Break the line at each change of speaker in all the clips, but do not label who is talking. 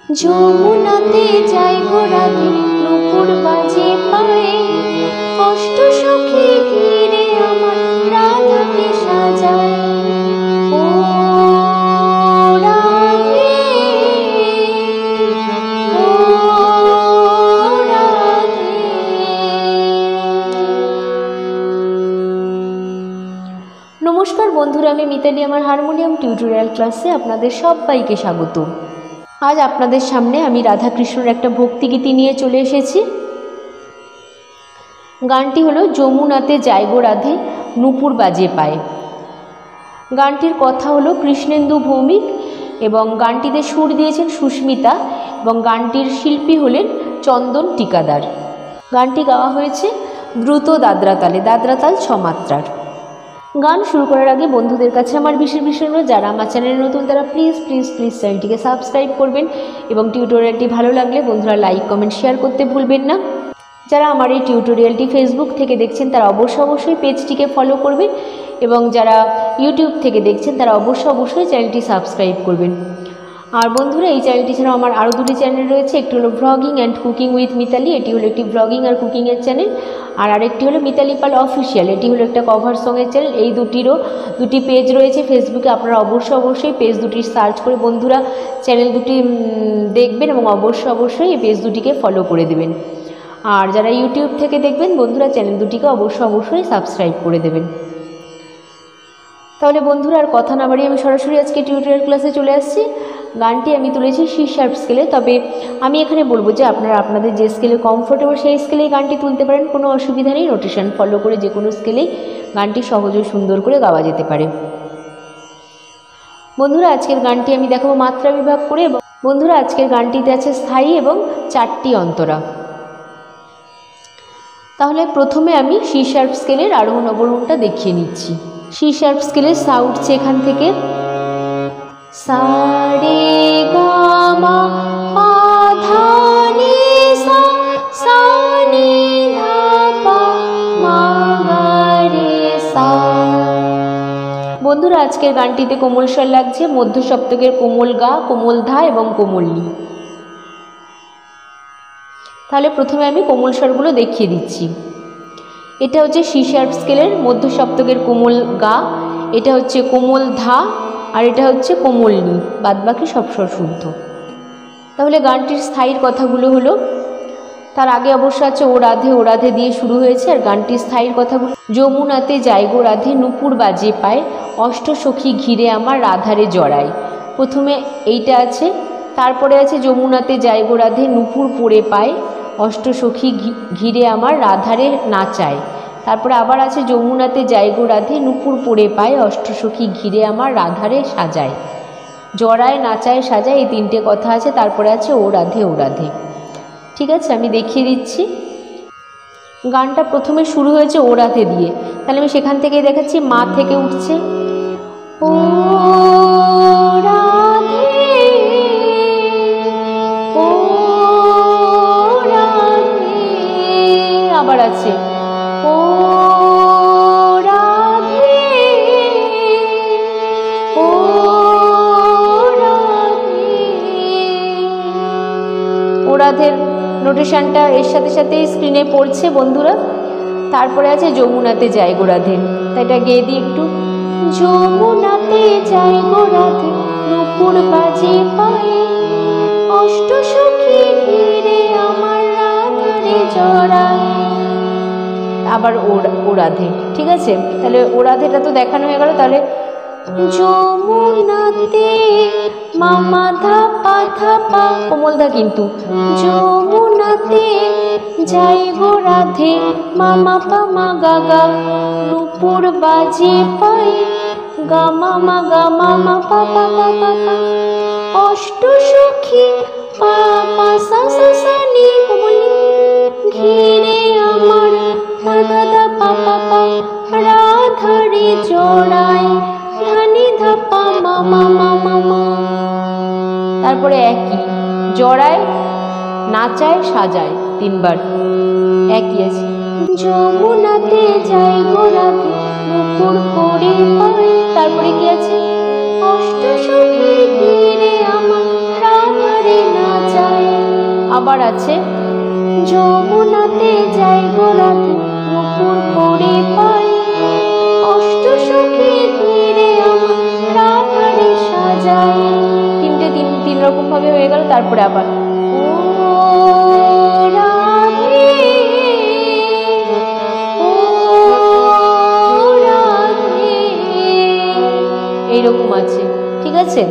যমুনাতে যাই গো রাধে নুপুর বাজে পায়ে, অষ্ট সখী ঘিরে আমার রাধাকে সাজায়। ও রাধে ও রাধে। নমস্কার বন্ধুরা, আমি মিতালি আমার হারমোনিয়াম টিউটোরিয়াল ক্লাসে আপনাদের সবাইকে স্বাগত। আজ আপনাদের সামনে আমি রাধাকৃষ্ণের একটা ভক্তিগীতি নিয়ে চলে এসেছি। গানটি হলো যমুনাতে যাই গো রাধে নুপুর বাজে পায়ে। গানটির কথা হলো কৃষ্ণেন্দু ভৌমিক এবং গানটিতে সুর দিয়েছেন সুস্মিতা এবং গানটির শিল্পী হলেন চন্দন টিকাদার। গানটি গাওয়া হয়েছে দ্রুত দাদরাতালে, দাদরাতাল 6 মাত্রার। গান শুরু করার আগে বন্ধুদের কাছে আমার বিশেষ অনুরোধ, যারা আমার চ্যানেলে নতুন তারা প্লিজ প্লিজ প্লিজ চ্যানেলটিকে সাবস্ক্রাইব করবেন এবং টিউটোরিয়ালটি ভালো লাগলে বন্ধুরা লাইক কমেন্ট শেয়ার করতে ভুলবেন না। যারা আমার এই টিউটোরিয়ালটি ফেসবুক থেকে দেখছেন তারা অবশ্যই পেজটিকে ফলো করবেন এবং যারা ইউটিউব থেকে দেখছেন তারা অবশ্যই চ্যানেলটি সাবস্ক্রাইব করবেন। আর বন্ধুরা, এই চ্যানেলটি ছাড়াও আমার আরও দুটি চ্যানেল রয়েছে। একটি হলো vlogging and cooking with Mitali, এটি হলো একটি ভ্লগিং আর কুকিংয়ের চ্যানেল। আর আরেকটি হলো মিতালি পাল অফিসিয়াল, এটি হলো একটা কভার সঙের চ্যানেল। এই দুটি পেজ রয়েছে ফেসবুকে। আপনারা অবশ্যই পেজ দুটি সার্চ করে বন্ধুরা চ্যানেল দুটি দেখবেন এবং অবশ্যই এই পেজ দুটিকে ফলো করে দেবেন। আর যারা ইউটিউব থেকে দেখবেন বন্ধুরা চ্যানেল দুটিকে অবশ্যই সাবস্ক্রাইব করে দেবেন। তাহলে বন্ধুরা আর কথা না বাড়িয়ে আমি সরাসরি আজকে টিউটোরিয়াল ক্লাসে চলে আসছি। গানটি আমি তুলেছি সি শার্প স্কেলে, তবে আমি এখানে বলবো যে আপনারা আপনাদের যে স্কেলে কমফোর্টেবল সেই স্কেলেই গানটি তুলতে পারেন, কোনো অসুবিধা নেই। নোটেশন ফলো করে যে কোনো স্কেলেই গানটি সহজ ও সুন্দর করে গাওয়া যেতে পারে। বন্ধুরা আজকের গানটি আমি দেখাবো মাত্রা বিভাগ করে। বন্ধুরা আজকের গানটিতে আছে স্থায়ী এবং 4টি অন্তরা। তাহলে প্রথমে আমি সি শার্প স্কেলের আরোহণ অবরোহণটা দেখিয়ে নিচ্ছি। সি শার্প স্কেলের সা উঠছে এখান থেকে সা রে গা মা পা ধা নি সা, সা নি ধা পা মা গা রে সা। বন্ধুরা আজকের গানটিতে কোমল স্বর লাগছে মধ্য সপ্তকের কোমল গা, কোমল ধা এবং কোমল নি। তাহলে প্রথমে আমি কোমল স্বরগুলো দেখিয়ে দিচ্ছি। এটা হচ্ছে সি শার্প স্কেলের মধ্য সপ্তকের কোমল গা, এটা হচ্ছে কোমল ধা আর এটা হচ্ছে কোমল নি, বাদবাকি সব স্বর শুদ্ধ। তাহলে গানটির স্থায়ীর কথাগুলো হলো, তার আগে অবশ্য আছে ও রাধে, ও রাধে দিয়ে শুরু হয়েছে। আর গানটির স্থায়ীর কথাগুলো যমুনাতে যাই গো রাধে নুপুর বাজে পায়, অষ্ট সখী ঘিরে আমার রাধারে জড়ায়। প্রথমে এইটা আছে, তারপরে আছে যমুনাতে যাই গো রাধে নুপুর পড়ে পায়, অষ্ট সখী ঘিরে আমার রাধারে নাচায়। তারপরে আবার আছে যমুনাতে যাই গো রাধে নুপুর পড়ে পায়, অষ্ট সখী ঘিরে আমার রাধারে সাজায়। জড়ায়, নাচায়, সাজায়, এই 3টে কথা আছে। তারপরে আছে ও রাধে, ও রাধে। ঠিক আছে, আমি দেখিয়ে দিচ্ছি। গানটা প্রথমে শুরু হয়েছে ও রাধে দিয়ে, তাহলে আমি সেখান থেকেই দেখাচ্ছি। মা থেকে উঠছে ও রাধে, ও রাধে। আবার আছে ও রাধে, ও রাধে। ও রাধের নোটেশনটা এর সাথে স্ক্রিনে পড়ছে বন্ধুরা। তারপরে আছে যমুনাতে যাই গো রাধে, তাই এটা গেয়ে দিই একটু। যমুনাতে যাই গো রাধে নুপুর বাজে পায়ে, অষ্ট সখী ঘিরে আমার রাধারে জড়ায়। আবার ও রাধে। ঠিক আছে, তাহলে ও রাধেটা তো দেখানো হয়ে গেল। তাহলে যমুনাতে মামা ধা পা ধা পা, কোমল ধা কিন্তু, যমুনাতে যাই গো রাধে মামা পা মা গা গা, নুপুর বাজে পাই গা মামা গা মামা পা পা পা পা পা, অষ্ট সখী পা পা সা সা সা নি কোমল ঘিরে আমার পা দা দা পা পা পা, রাধারে জড়ায় ধানি ধা পা মা মা মা মা মা। তারপরে একই জড়ায়, নাচায়, সাজায়, 3বার একই আছে। যমুনাতে যাই গো রাধে নুপুর পড়ে পায়, তারপরে কি আছে অষ্ট সখী ঘিরে আমার রাধারে নাচ আবার আছে যমুনাতে যাই গো রাধে নুপুর পরে পাই, অষ্ট সখী ঘিরে আমার রাধারে সাজাই। তিনটে তিন রকম ভাবে হয়ে গেল। তারপরে আবার ও রাধে ও রাধে, এইরকম আছে। ঠিক আছে,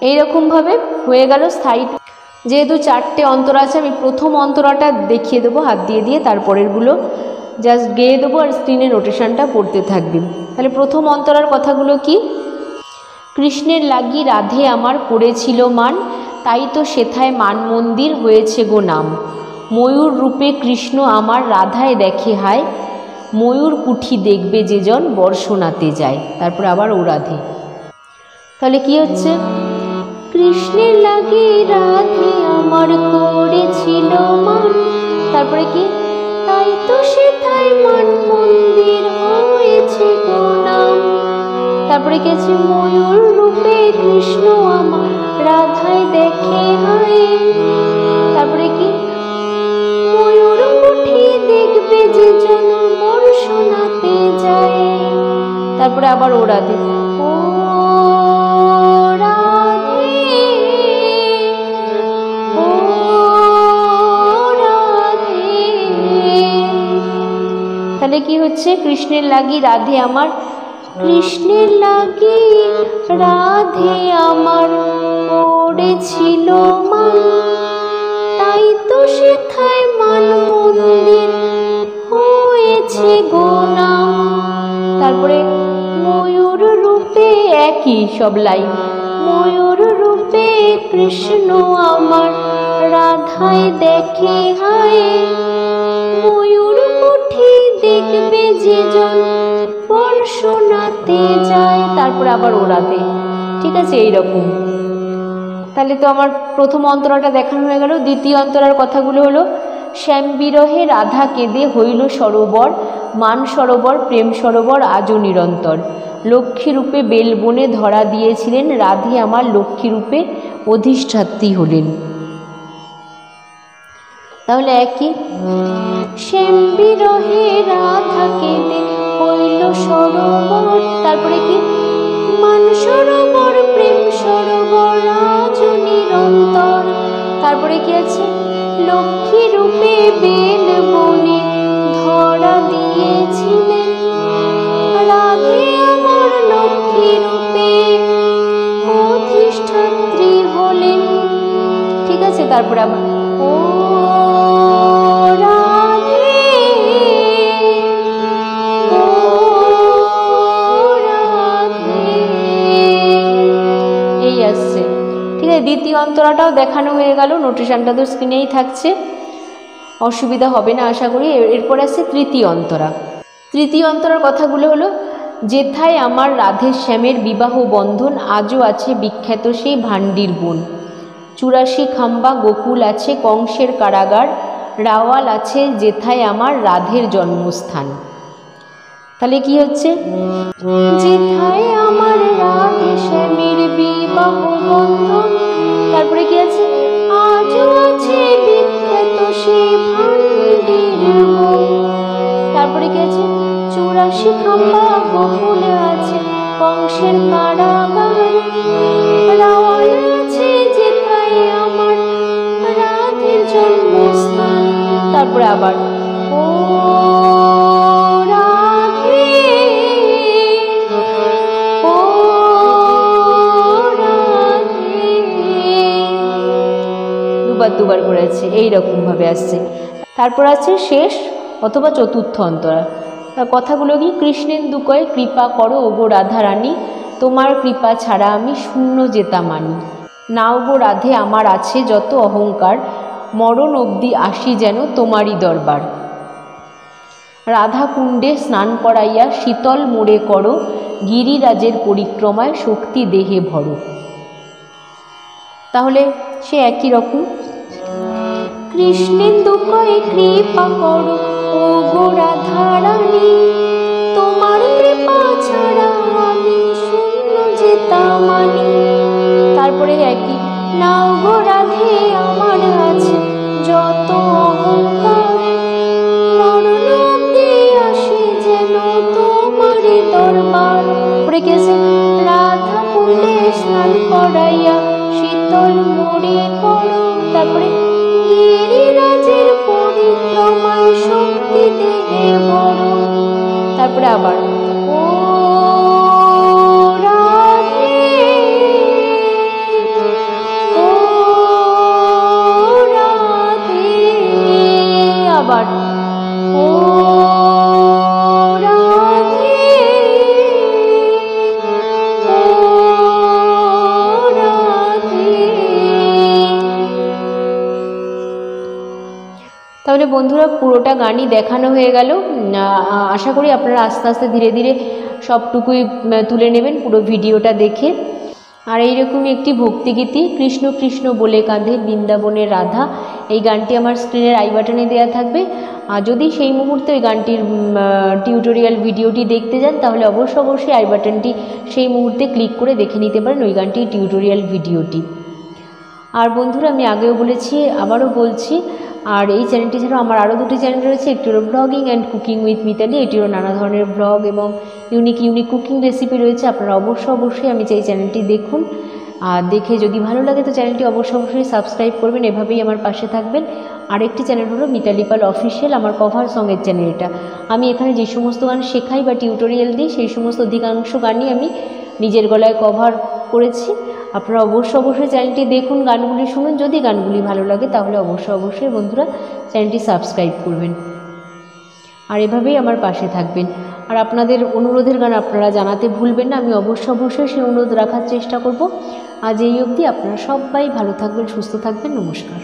এইরকম ভাবে হয়ে গেল স্থায়ী। যেহেতু চারটে অন্তরা আছে, আমি প্রথম অন্তরাটা দেখিয়ে দেবো হাত দিয়ে দিয়ে, তারপরেরগুলো জাস্ট গেয়ে দেবো আর স্ক্রিনে নোটেশনটা পড়তে থাকবে। তাহলে প্রথম অন্তরার কথাগুলো কি? কৃষ্ণের লাগি রাধে আমার করেছিল মান, তাই তো সেথায় মান মন্দির হয়েছে গো নাম। ময়ূর রূপে কৃষ্ণ আমার রাধায় দেখে হায়, ময়ূর কুঠি দেখবে যেজন বর্ষনাতে যায়। তারপর আবার ও রাধে। তাহলে কি হচ্ছে? কৃষ্ণের লাগি রাধে আমার করেছিল মান, তারপরে কি? তাই তো সেথায় মান মন্দির হয়েছে গো নাম। তারপরে কি আছে? ময়ূর রূপে কৃষ্ণ আমার রাধায় দেখে হায়, তারপরে কি? ময়ূর কুঠি দেখবে যে জন বর্ষনাতে যায়। তারপরে আবার ও রাধে। ও রাধে ও রাধে। তাহলে কি হচ্ছে? কৃষ্ণের লাগি রাধে আমার, কৃষ্ণের লাগি রাধে আমার করেছিল মান, তাই তো সেথায় মান মন্দির হয়েছে গো নাম। তারপরে ময়ূর রূপে, একই সব লাইন, ময়ূর রূপে কৃষ্ণ আমার রাধায় দেখে হায়, ময়ূর কুঠি দেখবে যে জন বর্ষনাতে যায়। তারপরে আবার ও রাধে। ঠিক আছে, এইরকম। তাহলে তো আমার প্রথম অন্তরাটা দেখানো হয়ে গেল। দ্বিতীয় অন্তরার কথাগুলো হলো শ্যাম বিরহে রাধা কেঁদে হইল সরোবর, মান সরোবর প্রেম সরোবর আজও নিরন্তর। লক্ষ্মীরূপে বেলবনে ধরা দিয়েছিলেন, রাধে আমার লক্ষ্মীরূপে অধিষ্ঠাত্রী হলেন। তাহলে একই, শ্যাম বিরহে রাধা কেঁদে হইল সরোবর, তারপরে কি? মান সরোবর প্রেম সরোবর আজও নিরন্তর। তারপরে কি আছে? লক্ষ্মী রূপে বেল বনে ধরা দিয়েছিলেন, রাধে আমার লক্ষ্মী রূপে অধিষ্ঠাত্রী হলেন। ঠিক আছে, তারপরে আবার ও রাধে ও রাধে, এই আসছে। ঠিক আছে, দ্বিতীয় অন্তরাটাও দেখানো হয়ে গেল। নোটেশনটা তো স্ক্রিনেই থাকছে, অসুবিধা হবে না আশা করি। এরপর আসছে তৃতীয় অন্তরা। তৃতীয় অন্তরার কথাগুলো হলো যেথায় আমার রাধে শ্যামের বিবাহ বন্ধন, আজও আছে বিখ্যাত সেই ভান্ডির বন। 84 খাম্বা গোকুল আছে কংসের কারাগার, রাওয়াল আছে যেথায় আমার রাধের জন্মস্থান। তাহলে কি হচ্ছে? যেথায় আমার রাধে শ্যামের বিবাহ বন্ধন, তারপরে কি আছে? আজও আছে বিখ্যাত সেই ভান্ডির বন। তারপরে কি আছে? 84 খাম্বা গোকুলে আছে কংসের কারাগার, রাওয়াল আছে যেথায় আমার রাধের জন্মস্থান। তারপরে আবার ও রাধে ও রাধে, দুবার করে আছে, এইরকম ভাবে আসছে। তারপর আছে শেষ অথবা চতুর্থ অন্তরা। কথাগুলো কি? কৃষ্ণেন্দু কয় কৃপা করো ওগো রাধা রানী, তোমার কৃপা ছাড়া আমি শূন্য যেতা মানি। নাও গো রাধে আমার আছে যত অহংকার, মরণ অবধি আসি যেন তোমারই দরবার। রাধা কুণ্ডে স্নান করাইয়া শীতল মোড়ে করো, গিরিরাজের পরিক্রমায় শক্তি দেহে ভরো। তাহলে সে একই রকম। কৃষ্ণেন্দু কয় কৃপা করো ওগো রাধা রানী, তোমার কৃপা ছাড়া আমি শূন্য যেতা মানি। তারপরে একই, নাও গো রাধে আমার আছে তারপরে কি আছে, রাধা কুণ্ডে স্নান করাইয়া শীতল মোরে করো, তারপরে গিরিরাজের পরিক্রমায় শক্তি দেহে বড়, তারপরে আবার ও রাধে ও রাধে, আবার ও রাধে ও রাধে। তাহলে বন্ধুরা পুরোটা গানই দেখানো হয়ে গেল। আশা করি আপনারা আস্তে আস্তে ধীরে ধীরে সবটুকুই তুলে নেবেন পুরো ভিডিওটা দেখে। আর এইরকমই একটি ভক্তিগীতি, কৃষ্ণ কৃষ্ণ বলে কাঁধে বৃন্দাবনের রাধা, এই গানটি আমার স্ক্রিনের আই বাটনে দেওয়া থাকবে। আর যদি সেই মুহূর্তে ওই গানটির টিউটোরিয়াল ভিডিওটি দেখতে যান তাহলে অবশ্যই আই বাটনটি সেই মুহূর্তে ক্লিক করে দেখে নিতে পারেন ওই গানটির টিউটোরিয়াল ভিডিওটি। আর বন্ধুরা আমি আগেও বলেছি, আবারও বলছি, আর এই চ্যানেলটি ছাড়াও আমার আরও দুটি চ্যানেল রয়েছে, একটি হলো blogging and cooking with Mitali, এটিরও নানা ধরনের ব্লগ এবং ইউনিক কুকিং রেসিপি রয়েছে। আপনারা অবশ্যই আমি চাই চ্যানেলটি দেখুন, আর দেখে যদি ভালো লাগে তো চ্যানেলটি অবশ্যই সাবস্ক্রাইব করবেন, এভাবেই আমার পাশে থাকবেন। আরেকটি চ্যানেল হলো মিতালি পাল অফিসিয়াল, আমার কভার সঙ্গের চ্যানেল এটা। আমি এখানে যে সমস্ত গান শেখাই বা টিউটোরিয়াল দিই সেই সমস্ত অধিকাংশ গানই আমি নিজের গলায় কভার করেছি। আপনারা অবশ্যই চ্যানেলটি দেখুন, গানগুলি শুনুন, যদি গানগুলি ভালো লাগে তাহলে অবশ্যই বন্ধুরা চ্যানেলটি সাবস্ক্রাইব করবেন, আর এভাবেই আমার পাশে থাকবেন। আর আপনাদের অনুরোধের গান আপনারা জানাতে ভুলবেন না, আমি অবশ্যই সেই অনুরোধ রাখার চেষ্টা করব। আজ এই অবধি, আপনারা সবাই ভালো থাকবেন, সুস্থ থাকবেন, নমস্কার।